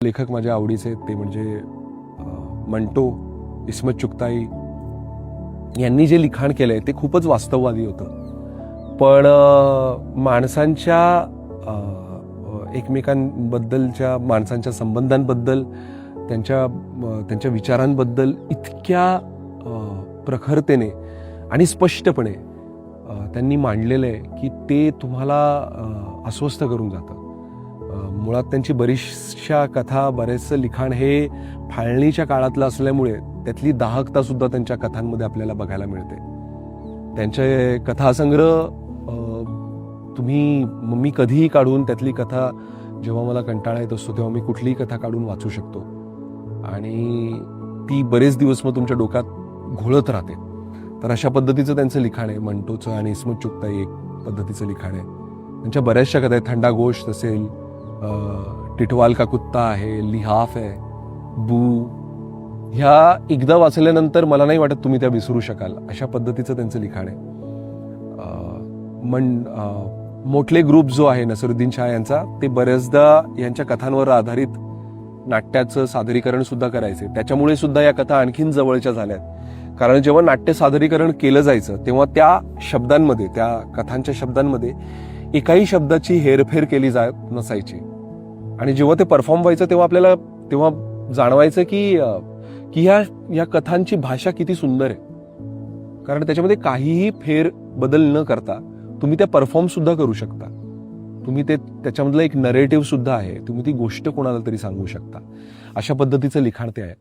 लेखक माझ्या आवडीचे ते म्हणजे मंटो इस्मत चुगताई यांनी जे लिखाण केलंय ते खूपच वास्तववादी होतं. पण माणसांच्या एकमेकांबद्दलच्या माणसांच्या संबंधांबद्दल त्यांच्या विचारांबद्दल इतक्या प्रखरतेने आणि स्पष्टपणे त्यांनी मांडलेलं आहे की ते तुम्हाला अस्वस्थ करून जातं. मुळात त्यांची बरीचशा कथा बरेचसं लिखाण हे फाळणीच्या काळातलं असल्यामुळे त्यातली दाहकता सुद्धा त्यांच्या कथांमध्ये आपल्याला बघायला मिळते. त्यांचे कथासंग्रह मी कधीही काढून त्यातली कथा जेव्हा मला कंटाळा येत असतो तेव्हा मी कुठलीही कथा काढून वाचू शकतो आणि ती बरेच दिवस मग तुमच्या डोक्यात घोळत राहते. तर अशा पद्धतीचं त्यांचं लिखाण आहे. मंटोचं आणि इस्मत चुगताई एक पद्धतीचं लिखाण आहे. त्यांच्या बऱ्याचशा कथा आहेत. थंडा गोश्त असेल, टिटवाल का कुत्ता आहे, लिहाफ आहे, बू, ह्या एकदा वाचल्यानंतर मला नाही वाटत तुम्ही त्या विसरू शकाल अशा पद्धतीचं त्यांचं लिखाण आहे. मोठले ग्रुप जो आहे नसीरुद्दीन शाह यांचा, ते बऱ्याचदा यांच्या कथांवर आधारित नाट्याचं सादरीकरण सुद्धा करायचे. त्याच्यामुळे सुद्धा या कथा आणखीन जवळच्या झाल्यात. कारण जेव्हा नाट्य सादरीकरण केलं जायचं तेव्हा त्या शब्दांमध्ये, त्या कथांच्या शब्दांमध्ये एकाही शब्दाची हेरफेर केली जात नसायची आणि जेव्हा ते परफॉर्म व्हायचं तेव्हा आपल्याला जाणवायचं की ह्या कथांची भाषा किती सुंदर आहे. कारण त्याच्यामध्ये काहीही फेर बदल न करता तुम्ही त्या परफॉर्म सुद्धा करू शकता. तुम्ही त्याच्यामधलं एक नरेटिव्ह सुद्धा आहे. तुम्ही ती गोष्ट कोणाला तरी सांगू शकता. अशा पद्धतीचं लिखाण ते आहे.